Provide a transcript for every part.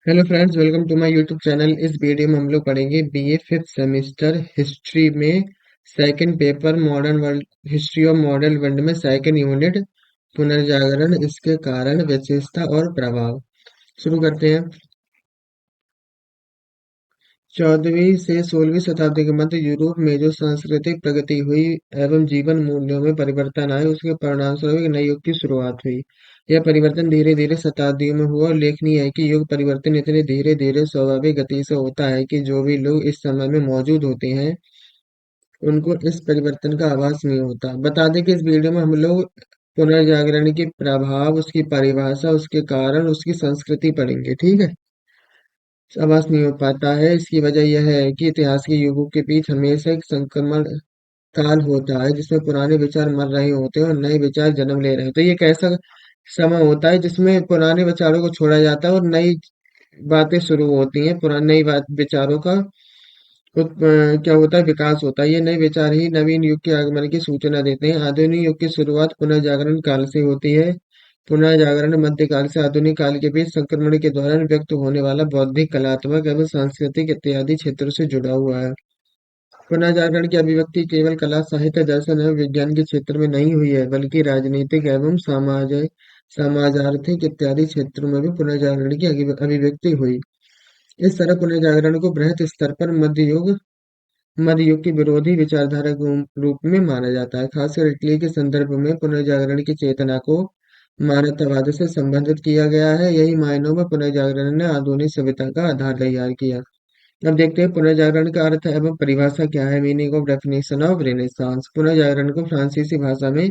Hello friends, welcome to my YouTube channel. इस video में हम लोग पढ़ेंगे बीए फिफ्थ सेमेस्टर हिस्ट्री में second paper modern world, history of modern world में सेकंड यूनिट पुनर्जागरण, इसके कारण, विशेषता और प्रभाव। शुरू करते हैं। 14वीं से 16वीं शताब्दी के मध्य यूरोप में जो सांस्कृतिक प्रगति हुई एवं जीवन मूल्यों में परिवर्तन आए, उसके परिणामस्वरूप एक नए युग की शुरुआत हुई। यह परिवर्तन धीरे धीरे शताब्दियों में हुआ और उल्लेखनीय है कि युग परिवर्तन इतने धीरे धीरे स्वाभाविक गति से होता है कि जो भी लोग इस समय में मौजूद होते हैं उनको इस परिवर्तन का आभास नहीं होता। बता दें कि इस वीडियो में हम लोग पुनर्जागरण के प्रभाव, उसकी परिभाषा, उसके कारण, उसकी संस्कृति पढ़ेंगे। ठीक है। आभास नहीं हो पाता है, इसकी वजह यह है कि इतिहास के युगों के बीच हमेशा एक संक्रमण काल होता है जिसमें पुराने विचार मर रहे होते हैं और नए विचार जन्म ले रहे होते हैं। ये एक ऐसा समय होता है जिसमें पुराने विचारों को छोड़ा जाता है और नई बातें शुरू होती हैं। पुराने नई बात विचारों का क्या होता है, विकास होता है। ये नए विचार ही नवीन युग के आगमन की सूचना देते हैं। आधुनिक युग की शुरुआत पुनर्जागरण काल से होती है। पुनर्जागरण मध्यकाल से आधुनिक काल के बीच संक्रमण के दौरान व्यक्त होने वाला बौद्धिक, कलात्मक एवं सांस्कृतिक इत्यादि क्षेत्रों से जुड़ा हुआ है। पुनर्जागरण की अभिव्यक्ति केवल कला, साहित्य, दर्शन एवं विज्ञान के क्षेत्र में नहीं हुई है, बल्कि राजनीतिक एवं समाजार्थिक इत्यादि क्षेत्रों में भी पुनर्जागरण की अभिव्यक्ति हुई। इस तरह पुनर्जागरण को बृहत स्तर पर मध्य युग की विरोधी विचारधारा के रूप में माना जाता है। खासकर इटली के संदर्भ में पुनर्जागरण की चेतना को मानवतावाद से संबंधित किया गया है। यही मायनों में पुनर्जागरण ने आधुनिक सभ्यता का आधार तैयार किया। अब देखते हैं पुनर्जागरण का अर्थ एवं परिभाषा क्या है। Meaning of definition of Renaissance. पुनर्जागरण को फ्रांसीसी भाषा में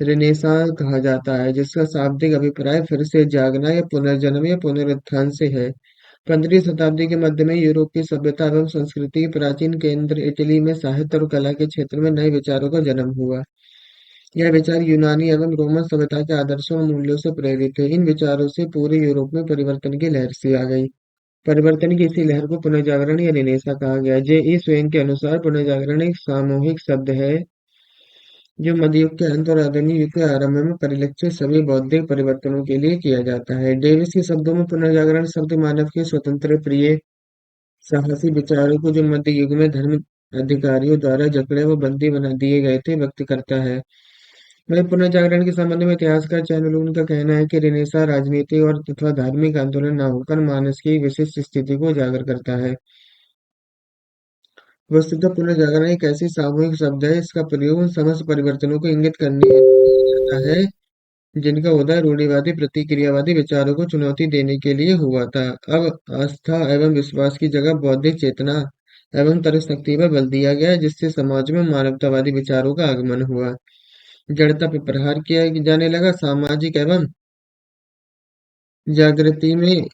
रेनेसां कहा जाता है, जिसका शाब्दिक अभिप्राय फिर से जागना या पुनर्जन्म या पुनरुत्थान से है। 15वीं शताब्दी के मध्य में यूरोप की सभ्यता एवं संस्कृति के प्राचीन केंद्र इटली में साहित्य और कला के क्षेत्र में नए विचारों का जन्म हुआ। यह विचार यूनानी एवं रोमन सभ्यता के आदर्शों और मूल्यों से प्रेरित थे। इन विचारों से पूरे यूरोप में परिवर्तन की लहर सी आ गई। परिवर्तन की इसी लहर को पुनर्जागरण या रिनेसा कहा गया। जे ई स्वेन के अनुसार पुनर्जागरण एक सामूहिक शब्द है जो मध्ययुग के अंत और आधुनिक युग के आरंभ में परिलक्षित सभी बौद्धिक परिवर्तनों के लिए किया जाता है। डेविस के शब्दों में पुनर्जागरण शब्द मानव के स्वतंत्र, प्रिय, साहसी विचारों को जो मध्य युग में धर्म अधिकारियों द्वारा जकड़े व बंदी बना दिए गए थे व्यक्त करता है। वहीं पुनर्जागरण के संबंध में इतिहासकार चैनलून का कहना है कि रिनेसा राजनीतिक और तथा धार्मिक आंदोलन न होकर मानस की एक विशिष्ट स्थिति को उजागर करता है। वस्तुतः पुनर्जागरण एक ऐसी सामूहिक शब्द है, इसका प्रयोग उन समस्त परिवर्तनों को इंगित करने हेतु किया जाता है जिनका उदय रूढ़िवादी प्रतिक्रियावादी विचारों को चुनौती देने के लिए हुआ था। अब आस्था एवं विश्वास की जगह बौद्धिक चेतना एवं तर्कशक्ति पर बल दिया गया, जिससे समाज में मानवतावादी विचारों का आगमन हुआ। जड़ता पर प्रहार किया जाने लगा। जागृति में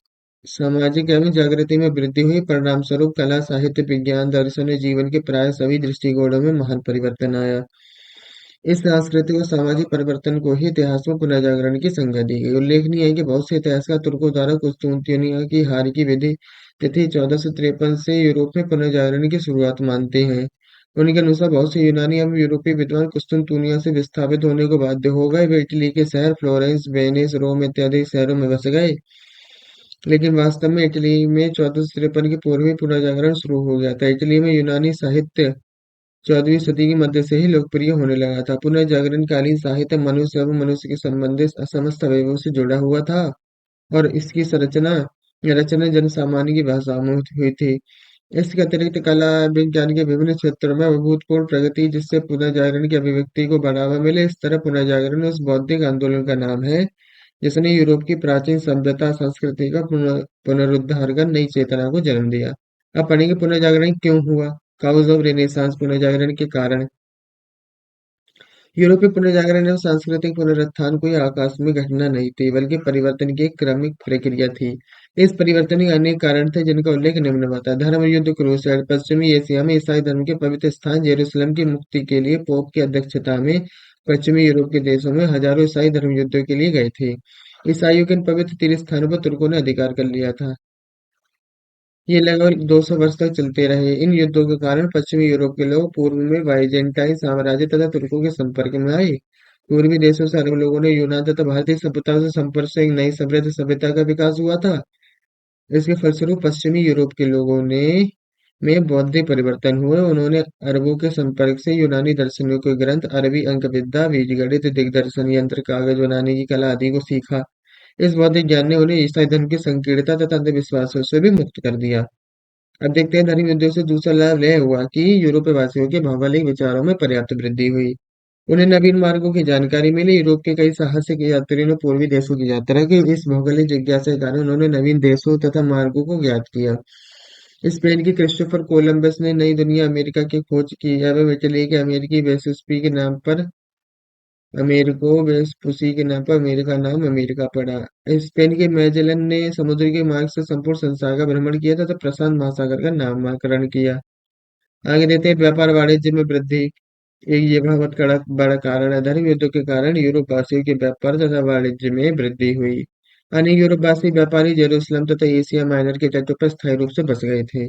सामाजिक एवं जागृति में वृद्धि हुई। परिणाम स्वरूप कला, साहित्य, विज्ञान, दर्शन और जीवन के प्राय सभी दृष्टिकोणों में महान परिवर्तन आया। इस सांस्कृतिक और सामाजिक परिवर्तन को ही इतिहास में पुनर्जागरण की संज्ञा दी गई। उल्लेखनीय है कि बहुत से इतिहासकार तुर्कों द्वारा कुस्तुनतियोनिया की हार की विधि तिथि 1453 से यूरोप में पुनर्जागरण की शुरुआत मानते हैं। उनके अनुसार बहुत से यूनानी एवं यूरोपीय विद्वान कुस्तुनतुनिया से विस्थापित होने को बाध्य हो गए। वे इटली के शहर फ्लोरेंस, वेनिस, रोम इत्यादि शहरों में बस गए, लेकिन वास्तव में इटली में 1453 के पूर्व ही पुनर्जागरण शुरू हो गया था। इटली में यूनानी साहित्य 14वीं सदी के मध्य से ही लोकप्रिय होने लगा था। पुनर्जागरण कालीन साहित्य मनुष्य एवं मनुष्य के संबंधित समस्त अवयवों से जुड़ा हुआ था और इसकी संरचना रचना जन सामान्य की भाषा में हुई थी। इसके अतिरिक्त कला विज्ञान के विभिन्न क्षेत्रों में अभूतपूर्व प्रगति, जिससे पुनर्जागरण की अभिव्यक्ति को बढ़ावा मिले। इस तरह पुनर्जागरण उस बौद्धिक आंदोलन का नाम है जिसने यूरोप की प्राचीन सभ्यता संस्कृति का पुनरुद्धार कर नई चेतना को जन्म दिया। अब पढ़ेंगे पुनर्जागरण क्यों हुआ। Cause of Renaissance. पुनर्जागरण के कारण। यूरोपीय पुनर्जागरण एवं सांस्कृतिक पुनरुत्थान कोई आकस्मिक घटना नहीं थी, बल्कि परिवर्तन की एक क्रमिक प्रक्रिया थी। इस परिवर्तन के अनेक कारण थे जिनका उल्लेख निम्न में आता है। धर्म युद्ध, क्रूसेड। पश्चिमी एशिया में ईसाई धर्म के पवित्र स्थान यरूशलेम की मुक्ति के लिए पोप की अध्यक्षता में पश्चिमी यूरोप के देशों में हजारों ईसाई धर्म युद्धों के लिए गए थे। ईसाइयों के इन पवित्र तीर्थ स्थानों पर तुर्कों ने अधिकार कर लिया था। ये लगभग 200 वर्ष तक चलते रहे। इन युद्धों के कारण पश्चिमी यूरोप के लोग पूर्व में बाइजेंटाइन साम्राज्य तथा तुर्कों के संपर्क में आए। पूर्वी देशों से अरब लोगों ने यूनान तथा भारतीय सभ्यताओं से संपर्क से एक नई समृद्ध सभ्यता का विकास हुआ था। इसके फलस्वरूप पश्चिमी यूरोप के लोगों ने में बौद्धिक परिवर्तन हुए। उन्होंने अरबों के संपर्क से यूनानी दार्शनिकों के ग्रंथ, अरबी अंक विद्या, बीजगणित, दिग्दर्शन यंत्र, कागज बनाने की कला आदि को सीखा। इस बौद्धिक ज्ञान ने उन्हें ईसाई धर्म की संकीर्णता तथा अंधविश्वासों से भी मुक्त कर दिया। अब देखते हैं धर्म युद्धों से दूसरा लाभ यह हुआ कि यूरोपीय वासियों के भौगोलिक विचारों में पर्याप्त वृद्धि हुई। उन्हें नवीन मार्गों की जानकारी मिली। यूरोप के कई साहसिक यात्रियों ने पूर्वी देशों की यात्रा की। इस भौगोलिक जिज्ञासा के कारण उन्होंने नवीन देशों तथा मार्गों को ज्ञात किया। स्पेन की क्रिस्टोफर कोलंबस ने नई दुनिया अमेरिका की खोज की एवं इटली के अमेरिकी वेसुस्पी के नाम पर अमेरिको वेस्पुसी के नाम पर अमेरिका नाम अमेरिका पड़ा। स्पेन के मैजेलन ने समुद्र के मार्ग से संपूर्ण संसार का भ्रमण किया तथा प्रशांत महासागर का नामकरण किया। आगे देते हैं व्यापार वाणिज्य में वृद्धि। एक ये बहुत बड़ा कारण है। धर्म युद्धों के कारण यूरोप वासियों के व्यापार तथा वाणिज्य में वृद्धि हुई। अनेक यूरोपवासी व्यापारी जेरूसलम तथा एशिया माइनर के तटों पर स्थायी रूप से बस गए थे।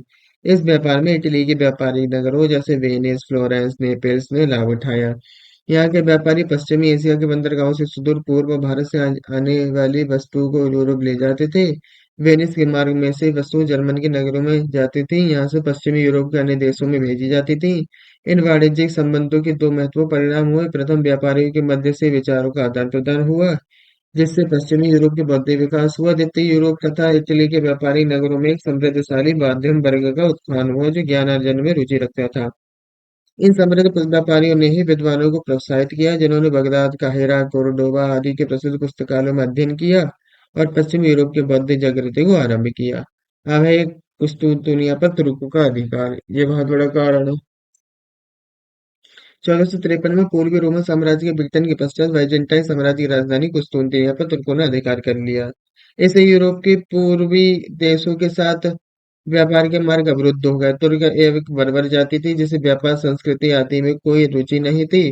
इस व्यापार में इटली के व्यापारी नगरों जैसे वेनिस, फ्लोरेंस, नेपल्स ने लाभ उठाया। यहाँ के व्यापारी पश्चिमी एशिया के बंदरगाहों से सुदूर पूर्व भारत से आने वाली वस्तुओं को यूरोप ले जाते थे। वेनिस के मार्ग में से वस्तुएं जर्मन के नगरों में जाती थी, यहाँ से पश्चिमी यूरोप के अन्य देशों में भेजी जाती थी। इन वाणिज्यिक संबंधों के दो महत्वपूर्ण परिणाम हुए। प्रथम, व्यापारियों के मध्य से विचारों का आदान प्रदान हुआ, जिससे पश्चिमी यूरोप के बौद्धिक विकास हुआ। द्वितीय, यूरोप तथा इटली के व्यापारिक नगरों में एक समृद्धशाली मध्यम वर्ग का उत्थान हुआ, जो ज्ञान अर्जन में रुचि रखता था। इन समृद्ध व्यापारियों ने ही विद्वानों को प्रोत्साहित किया, जिन्होंने बगदाद, काहिरा, कोर्डोबा आदि के प्रसिद्ध पुस्तकालयों में अध्ययन किया और पश्चिमी यूरोप के बौद्धिक जागृति को आरंभ किया। अब है कुछ दुनिया पर तुर्कों का अधिकार। ये बहुत बड़ा कारण है। 1453 में पूर्वी रोमन साम्राज्य के विघटन के पश्चात बाइजेंटाइन साम्राज्य की राजधानी कुस्तुनतिनिया पर तुर्कों ने अधिकार कर लिया। इससे यूरोप के पूर्वी देशों के साथ व्यापार के मार्ग अवरुद्ध हो गए। तुर्क एक बर्बर जाति थी, जिसे व्यापार, संस्कृति आदि में कोई रुचि नहीं थी।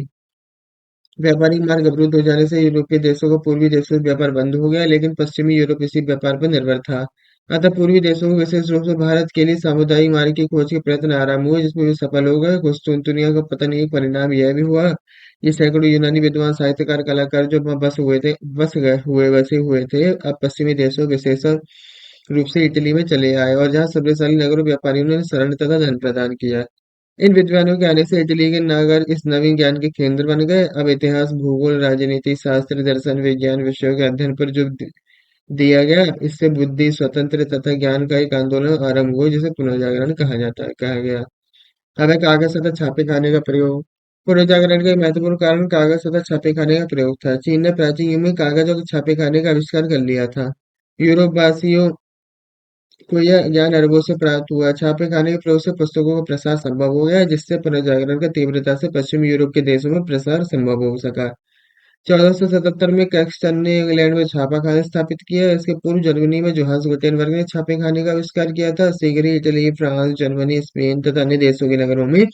व्यापारिक मार्ग अवरुद्ध हो जाने से यूरोपीय देशों का पूर्वी देशों से व्यापार बंद हो गया, लेकिन पश्चिमी यूरोप इसी व्यापार पर निर्भर था। अतः पूर्वी देशों को, विशेष रूप से भारत के लिए सामुदायिक मार्ग की खोज के प्रयत्न आरंभ हुए, जिसमें वे सफल हो गए। कुस्तुनतुनिया का पतन एक परिणाम यह भी हुआ कि सैकड़ों यूनानी विद्वान, साहित्यकार, कलाकार जो वहाँ बसे हुए थे, अब पश्चिमी देशों, विशेष रूप से इटली में चले आए और जहाँ समृद्धशाली नगरों व्यापारियों ने शरण तथा धन प्रदान किया। इन विद्वानों के आने से इटली के नगर इस नवीन ज्ञान के केंद्र बन गए। अब इतिहास, भूगोल, राजनीति शास्त्र, दर्शन, विज्ञान विषयों के अध्ययन पर जो दिया गया, इससे बुद्धि, स्वतंत्र तथा ज्ञान का एक आंदोलन आरंभ हुआ, जिसे पुनर्जागरण कहा गया। अब है कागज तथा छापे खाने का प्रयोग। पुनर्जागरण का एक महत्वपूर्ण कारण कागज तथा छापे खाने का प्रयोग था। चीन ने प्राचीन युग में कागज और छापे खाने का आविष्कार कर लिया था। यूरोप वासियों को यह ज्ञान अरबों से प्राप्त हुआ। छापे खाने के प्रयोग से पुस्तकों का प्रसार संभव हो गया, जिससे पुनर्जागरण का तीव्रता से पश्चिमी यूरोप के देशों में प्रसार संभव हो सका। 1477 में कैक्सटन ने इंग्लैंड में छापाखाना स्थापित किया। इसके पूर्व जर्मनी में जोहान्स गुटेनबर्ग ने छापे खाने का आविष्कार किया था। शीघ्र ही इटली, फ्रांस, जर्मनी, स्पेन तथा अन्य देशों के नगरों में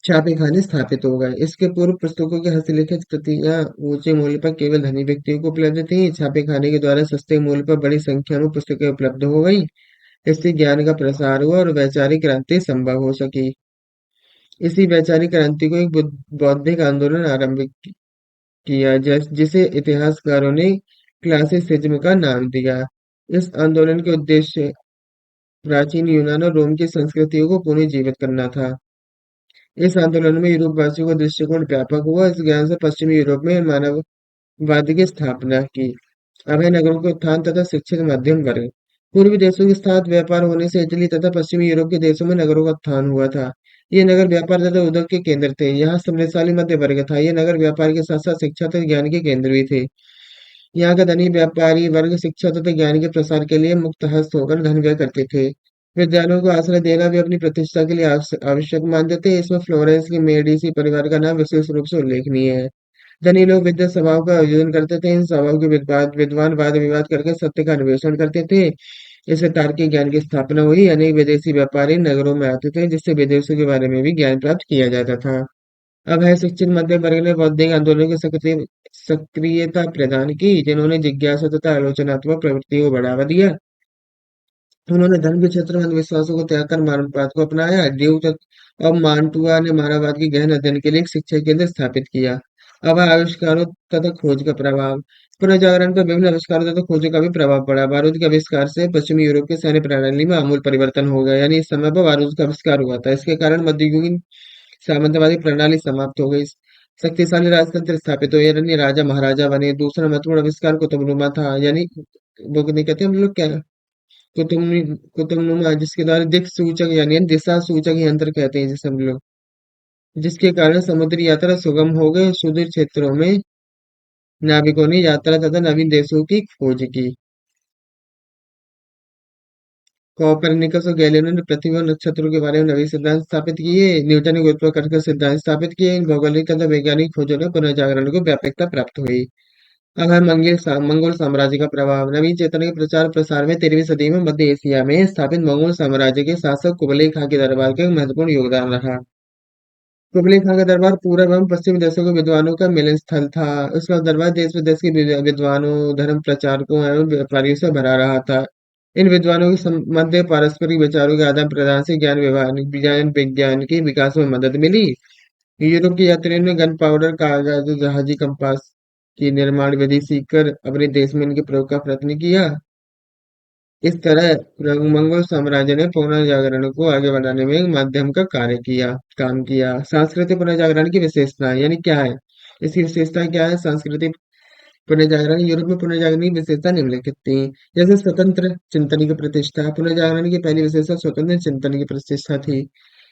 छापे खाने स्थापित हो गए। इसके पूर्व पुस्तकों की हस्तलिखित प्रतियां ऊंचे मूल्य पर केवल धनी व्यक्तियों को उपलब्ध थीं। छापे खाने के द्वारा सस्ते मूल्य पर बड़ी संख्या में पुस्तकें उपलब्ध हो गईं। इससे ज्ञान का प्रसार हुआ और वैचारिक क्रांति संभव हो सकी। इसी वैचारिक क्रांति को एक बौद्धिक आंदोलन आरंभ किया, जिसे इतिहासकारों ने क्लासिसिज्म का नाम दिया। इस आंदोलन के उद्देश्य प्राचीन यूनान और रोम की संस्कृतियों को पुनः जीवित करना था। इस आंदोलन में यूरोप वासियों का दृष्टिकोण व्यापक हुआ। इस ज्ञान से पश्चिमी यूरोप में मानववाद की स्थापना की। अभय नगरों के उत्थान तथा शिक्षित मध्यम वर्ग। पूर्वी देशों के साथ व्यापार होने से इटली तथा पश्चिमी यूरोप के देशों में नगरों का उत्थान हुआ था। ये नगर व्यापार तथा उद्योग के केंद्र थे। यहाँ समृद्धशाली मध्य वर्ग था। ये नगर व्यापार के साथ साथ शिक्षा तथा ज्ञान के केंद्र भी थे। यहाँ का धनी व्यापारी वर्ग शिक्षा तथा ज्ञान के प्रसार के लिए मुक्त हस्त होकर धन व्यय करते थे। विद्वानों को आश्रय देना भी अपनी प्रतिष्ठा के लिए आवश्यक मानते थे। इसमें फ्लोरेंस के मेडिसी परिवार का नाम विशेष रूप से उल्लेखनीय है। धनी लोग विद्वत सभाओं का आयोजन करते थे। इन सभाओं के विद्वान वाद विवाद करके सत्य का अन्वेषण करते थे। इससे तार्किक ज्ञान की स्थापना हुई। अनेक विदेशी व्यापारी नगरों में आते थे, जिससे विदेशों के बारे में भी ज्ञान प्राप्त किया जाता था। अब है शिक्षित मध्यम वर्ग ने बौद्धिक आंदोलन की सक्रियता प्रदान की, जिन्होंने जिज्ञासा तथा आलोचनात्मक प्रवृत्ति को बढ़ावा दिया। उन्होंने धर्म के क्षेत्र में अंधविश्वासों को त्याग कर मानववाद को अपनाया। ड्यूक और मांटुआ ने मानववाद के गहन अध्ययन के लिए एक शिक्षा केंद्र स्थापित किया। अब आविष्कारों तथा खोज का प्रभाव। पुनर्जागरण का विभिन्न आविष्कारों तथा खोजों का भी प्रभाव पड़ा। बारूद के आविष्कार से पश्चिमी यूरोप के सैन्य प्रणाली में आमूल परिवर्तन हो गया। यानी इस समय पर बारूद का आविष्कार हुआ था। इसके कारण मध्ययुगीन सामंतवादी प्रणाली समाप्त हो गई। शक्तिशाली राजतंत्र स्थापित हुए, यानी राजा महाराजा बने। दूसरा महत्वपूर्ण आविष्कार कुतुबनुमा था, यानी वो नहीं कहते हम लोग क्या, कुतुबनुमा, जिसके द्वारा दिक् सूचक यानी दिशा सूचक यंत्र कहते हैं जिसे हम लोग, जिसके कारण समुद्री यात्रा सुगम हो गई। सुदूर क्षेत्रों में नाविकों ने यात्रा तथा नवीन देशों की खोज की। कोपरनिकस और गैलीलियो ने पृथ्वी और नक्षत्रों के बारे में नवीन सिद्धांत स्थापित किए। न्यूटन ने गुरुत्वाकर्षण का सिद्धांत स्थापित किए। इन भौगोलिक तथा वैज्ञानिक खोजों ने पुनर्जागरण को व्यापकता प्राप्त हुई। अब है मंगोल साम्राज्य का प्रभाव। नवीन चेतना के प्रचार प्रसार में 13वीं सदी में मध्य एशिया में स्थापित मंगोल साम्राज्य के शासक कुबलई खां के दरबार का एक महत्वपूर्ण योगदान रहा। कुबलई खां का दरबार पूर्व एवं पश्चिमी देशों के विद्वानों का मिलन स्थल था। उसका दरबार देश विदेश के विद्वानों, धर्म प्रचारकों एवं व्यापारियों से भरा रहा था। इन विद्वानों के मध्य पारस्परिक विचारों के आदान प्रदान से ज्ञान विज्ञान के विकास में मदद मिली। यूरोप के यात्रियों ने गन पाउडर, कागज, जहाजी, कंपास की निर्माण विधि सीखकर अपने देश में इनके प्रयोग का प्रयत्न किया। इस तरह मंगोल साम्राज्य ने पुनर्जागरण को आगे बढ़ाने में एक माध्यम का काम किया। सांस्कृतिक पुनर्जागरण की विशेषताएं यानी क्या है, इसकी विशेषताएं क्या है? सांस्कृतिक पुनर्जागरण। यूरोप में पुनर्जागरण की विशेषता निम्नलिखित थी। जैसे स्वतंत्र चिंतन की प्रतिष्ठा। पुनर्जागरण की पहली विशेषता स्वतंत्र चिंतन की प्रतिष्ठा थी।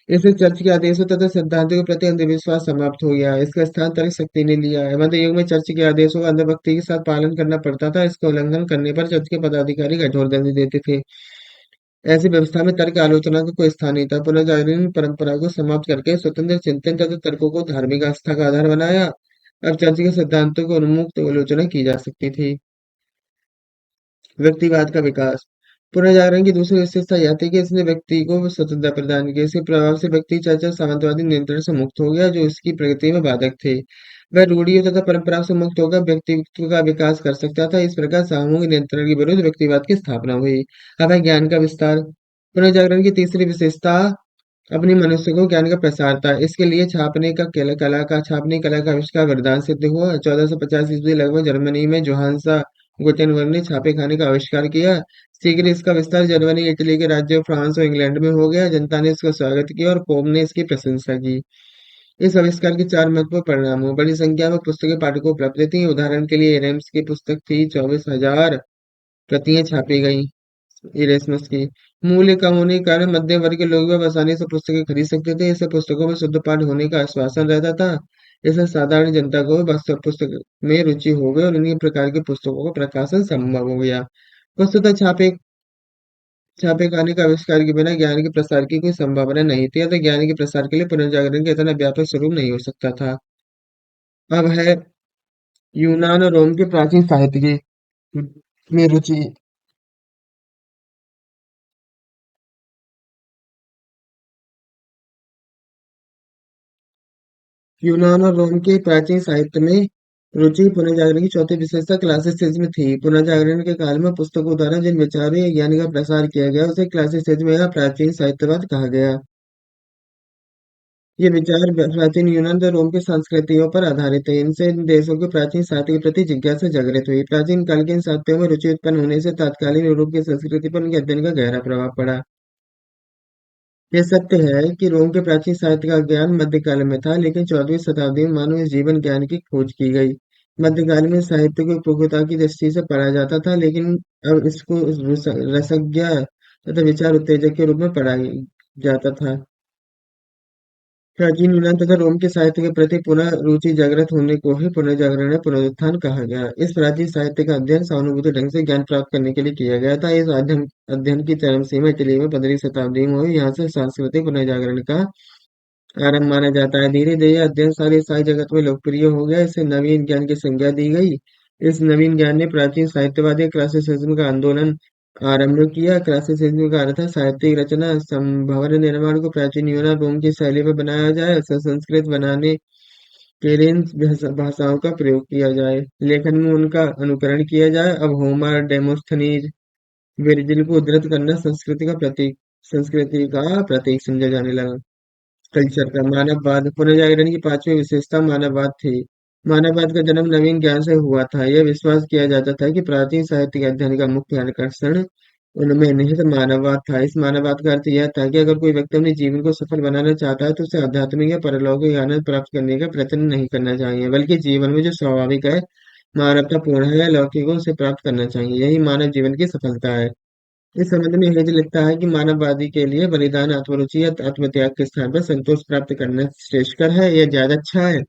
इससे चर्च के आदेशों तथा सिद्धांतों के प्रति अंधविश्वास समाप्त हो गया। इसका स्थान तर्क शक्ति ने लिया है। मध्य युग में चर्च के आदेशों का अंधभक्ति के साथ पालन करना पड़ता था। इसका उल्लंघन करने पर चर्च के पदाधिकारी कठोर दंड देते थे। ऐसी व्यवस्था में तर्क आलोचना का कोई स्थान नहीं था। पुनर्जागरण परंपरा को समाप्त करके स्वतंत्र चिंतन तथा तर्कों को धार्मिक आस्था का आधार बनाया। अब चर्च के सिद्धांतों को उन्मुक्त आलोचना की जा सकती थी। व्यक्तिवाद का विकास। पुनर्जागरण की दूसरी विशेषता यह थी कि इसने व्यक्ति को स्वतंत्रता प्रदान की। इसके प्रभाव से व्यक्ति चर्चा सामंतवादी नियंत्रण से मुक्त हो गया, जो इसकी प्रगति में बाधक थे। वह रूढ़ियों तथा परंपराओं से मुक्त होकर व्यक्तित्व का विकास कर सकता था। इस प्रकार सामूहिक नियंत्रण के विरुद्ध व्यक्तिवाद की स्थापना हुई। अब है ज्ञान का विस्तार। पुनर्जागरण की तीसरी विशेषता अपनी मनुष्य को ज्ञान का प्रसार था। इसके लिए छापने कला का आविष्कार वरदान सिद्ध हुआ। 1450 ईस्वी लगभग जर्मनी में जोहान्सा गुटेनबर्ग ने छापे खाने का आविष्कार किया। शीघ्र इसका विस्तार जर्मनी, इटली के राज्यों, फ्रांस और इंग्लैंड में हो गया। जनता ने इसका स्वागत किया और पोप ने इसकी प्रशंसा की। इस आविष्कार के चार महत्वपूर्ण परिणाम हुए। बड़ी संख्या में पुस्तकें पाठकों को उपलब्ध थी। उदाहरण के लिए एरेम्स की पुस्तक थी, 24,000 प्रतियां छापी गई इरेस्मस की। मूल्य कम होने के कारण मध्यम वर्ग के लोग भी अब आसानी से पुस्तकें खरीद सकते थे। इससे पुस्तकों में शुद्ध पाठ होने का आश्वासन रहता था। इससे साधारण जनता को भी वास्तव पुस्तक में रुचि हो गई और इन्हीं प्रकार की पुस्तकों का प्रकाशन संभव हो गया। वस्तुतः छापे खाने का आविष्कार के बिना ज्ञान के प्रसार की कोई संभावना नहीं थी, अतः ज्ञान के प्रसार के लिए पुनर्जागरण का इतना व्यापक स्वरूप नहीं हो सकता था। अब है यूनान और रोम के प्राचीन साहित्य की में रुचि। यूनान और रोम के प्राचीन साहित्य में रुचि। पुनर्जागरण की चौथी विशेषता क्लासिसिज्म थी। पुनर्जागरण के काल में पुस्तकों द्वारा जिन विचारों या ज्ञान का प्रसार किया गया उसे क्लासिसिज्म या प्राचीन साहित्यवाद कहा गया। ये विचार प्राचीन यूनान और रोम की संस्कृतियों पर आधारित है। इनसे इन देशों के प्राचीन साहित्य के प्रति जिज्ञासा जागृत हुई। प्राचीन काल के इन साहित्यों में रुचि उत्पन्न होने से तत्कालीन यूरोप की संस्कृति पर उनके अध्ययन का गहरा प्रभाव पड़ा। यह सत्य है कि रोम के प्राचीन साहित्य का ज्ञान मध्यकाल में था, लेकिन 14वीं शताब्दी में मानव जीवन ज्ञान की खोज की गई। मध्यकाल में साहित्य को उपयोगिता की दृष्टि से पढ़ा जाता था, लेकिन अब इसको रसज्ञ तथा विचार उत्तेजक के रूप में पढ़ा जाता था। प्राचीन यूनान तथा रोम के साहित्य के प्रति पुनः रुचि जागृत होने को ही पुनर्जागरण या पुनरुत्थान कहा गया। इस प्राचीन साहित्य का अध्ययन सहानुभूति ढंग से ज्ञान प्राप्त करने के लिए किया गया था। इस अध्ययन की चरम सीमा इटली में 15वीं शताब्दी में हुई। यहाँ से सांस्कृतिक पुनर्जागरण का आरंभ माना जाता है। धीरे धीरे यह अध्ययन सारे ईसाई जगत में लोकप्रिय हो गया। इसे नवीन ज्ञान की संज्ञा दी गई। इस नवीन ज्ञान ने प्राचीन साहित्यवादी क्लासिसिज्म का आंदोलन आरंभ किया। क्लासिसिज्म का अर्थ है साहित्यिक रचना संभव निर्माण को प्राचीन यूनान रोम की शैली में बनाया जाए, उसे संस्कृत बनाने के लिए इन भाषाओं का प्रयोग किया जाए, लेखन में उनका अनुकरण किया जाए। अब होमर, डेमोस्थनीज, वर्जिल को उद्धृत करना संस्कृति का प्रतीक समझा जाने लगा। कल्चर का मानववाद। पुनर्जागरण की पांचवी विशेषता मानववाद थी। मानववाद का जन्म नवीन ज्ञान से हुआ था। यह विश्वास किया जाता था कि प्राचीन साहित्य के अध्ययन का मुख्य आकर्षण उनमें निहित मानववाद था। इस मानववाद का अर्थ यह था कि अगर कोई व्यक्ति अपने जीवन को सफल बनाना चाहता है तो उसे आध्यात्मिक या परलौकिक आनंद प्राप्त करने का प्रयत्न नहीं करना चाहिए, बल्कि जीवन में जो स्वाभाविक है, मानवतापूर्ण है या लौकिक हो, उसे प्राप्त करना चाहिए। यही मानव जीवन की सफलता है। इस संबंध में हेज लिखता है कि मानववादी के लिए बलिदान, आत्मरुचि या आत्मत्याग के स्थान पर संतोष प्राप्त करना श्रेष्ठकर है, यह ज्यादा अच्छा है।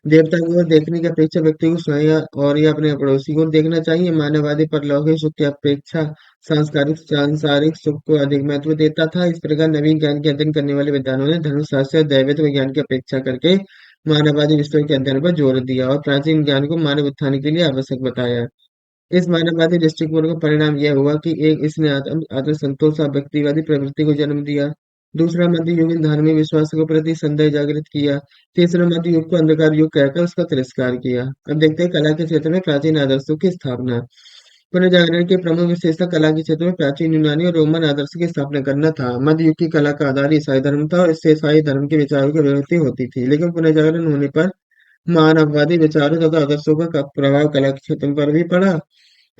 देवता की ओर देखने की अपेक्षा व्यक्ति को स्वयं और या अपने पड़ोसी को देखना चाहिए। मानववादी परलौकिक सुख की अपेक्षा सांसारिक सुख को अधिक महत्व देता था। इस प्रकार नवीन ज्ञान के अध्ययन करने वाले विद्वानों ने धर्मशास्त्र और दैविक विज्ञान की अपेक्षा करके मानववादी विषयों के अध्ययन पर जोर दिया और प्राचीन ज्ञान को मानव उत्थान के लिए आवश्यक बताया। इस मानववादी दृष्टिकोण का परिणाम यह हुआ कि एक इसने आत्मसंतोष और व्यक्तिवादी प्रवृत्ति को जन्म दिया। दूसरा, मध्य युगीन धार्मिक विश्वास के प्रति संदेह जागृत किया। तीसरा, मध्य युग को अंधकार युग कहकर उसका तिरस्कार किया। अब देखते हैं कला के क्षेत्र में प्राचीन आदर्शों की स्थापना। पुनर्जागरण की प्रमुख विशेषता कला के क्षेत्र में प्राचीन यूनानी और रोमन आदर्श की स्थापना करना था। मध्य युग की कला का आधार ईसाई धर्म था और इससे ईसाई धर्म के विचारों की विरोधी होती थी, लेकिन पुनर्जागरण होने पर मानववादी विचारों तथा आदर्शों का प्रभाव कला के क्षेत्र पर भी पड़ा।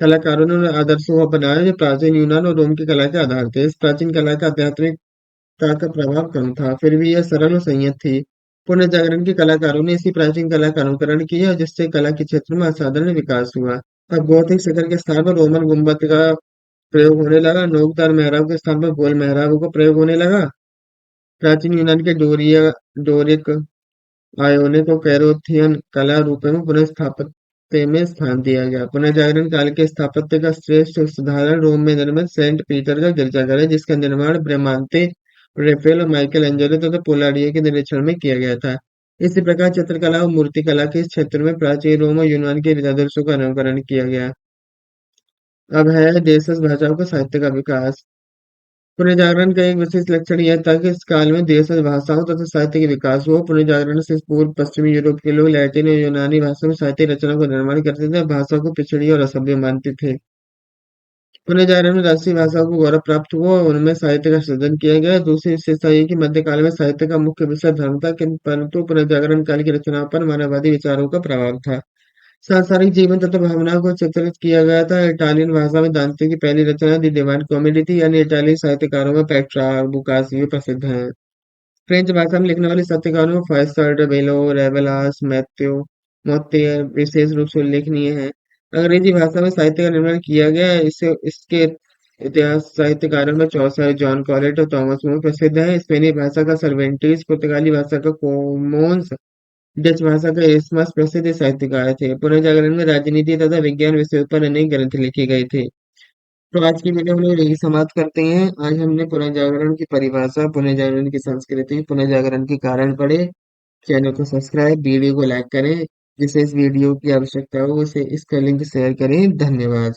कलाकारों ने उन आदर्शों को अपनाया जो प्राचीन यूनान और रोम की कला के आधार थे। इस प्राचीन कला का आध्यात्मिकता का प्रभाव कम था, फिर भी यह सरल और संयत थी। पुनर्जागरण के कलाकारों ने इसी प्राचीन कला का अनुकरण किया, जिससे कला के क्षेत्र में असाधारण विकास हुआ। अब गौथिक शिखर के स्थान पर रोमन गुम्बद का प्रयोग होने लगा। नोकदार मेहराब के स्थान पर गोल मेहराब का प्रयोग होने लगा। प्राचीन यूनान के डोरिक, आयोनिक और कैरोथियन कला रूपों में पुनः स्थापत्य में स्थान दिया गया। पुनर्जागरण काल के स्थापत्य का श्रेष्ठ उदाहरण रोम में निर्मित सेंट पीटर का गिरजाघर है, जिसका निर्माण ब्रह्मांते, रेफेल और माइकल एंजेलो तथा पोलाडियो के निरीक्षण में किया गया था। इसी प्रकार चित्रकला और मूर्तिकला के इस क्षेत्र में प्राचीन रोम और यूनान के आदर्शों का अनुकरण किया गया। अब है देशज भाषाओं का साहित्य का विकास। पुनर्जागरण का एक विशेष लक्षण यह था कि इस काल में देशज भाषाओं तथा साहित्य के विकास हुआ। पुनर्जागरण से पूर्व पश्चिमी यूरोप के लोग लैटिन और यूनानी भाषा में साहित्य रचना का निर्माण करते थे और भाषा को पिछड़ी और असभ्य मानते थे। पुनर्जागरण में राष्ट्रीय भाषाओं को गौरव प्राप्त हुआ और उनमें साहित्य का सृजन किया गया। दूसरी विशेषता ये कि मध्यकाल में साहित्य का मुख्य विषय धर्म था, परंतु पुनर्जागरण काल की रचनाओं पर मानववादी विचारों का प्रभाव था। सांसारिक जीवन तथा भावनाओं को चित्रित किया गया था। इटालियन भाषा में दांते की पहली रचना दी डिवाइन कॉमेडी थी। अन्य इटालियन साहित्यकारों में पेट्रार्क, बुकासियो प्रसिद्ध हैं। फ्रेंच भाषा में लिखने वाले साहित्यकारों में फॉयसर्ट, बेलो, रेवेलास, मैथ्यू, मोत्तियर विशेष रूप से उल्लेखनीय हैं। अंग्रेजी भाषा में साहित्य का निर्माण किया गया है। इससे इसके इतिहास साहित्यकारों में चौसर, जॉन कॉलेट और थॉमस मोर प्रसिद्ध हैं। स्पेनी भाषा का सर्वेंटीज, पुर्तगाली भाषा का कोमोन्स, डच भाषा का एस्मस प्रसिद्ध साहित्यकार थे। पुनर्जागरण में राजनीति तथा विज्ञान विषयों पर अनेक ग्रंथ लिखे गए थे। तो आज की वीडियो हम लोग यही समाप्त करते हैं। आज हमने पुनर्जागरण की परिभाषा, पुनर्जागरण की संस्कृति, पुनर्जागरण के कारण पढ़े। चैनल को सब्सक्राइब, वीडियो को लाइक करें। जिसे इस वीडियो की आवश्यकता हो उसे इसका लिंक शेयर करें। धन्यवाद।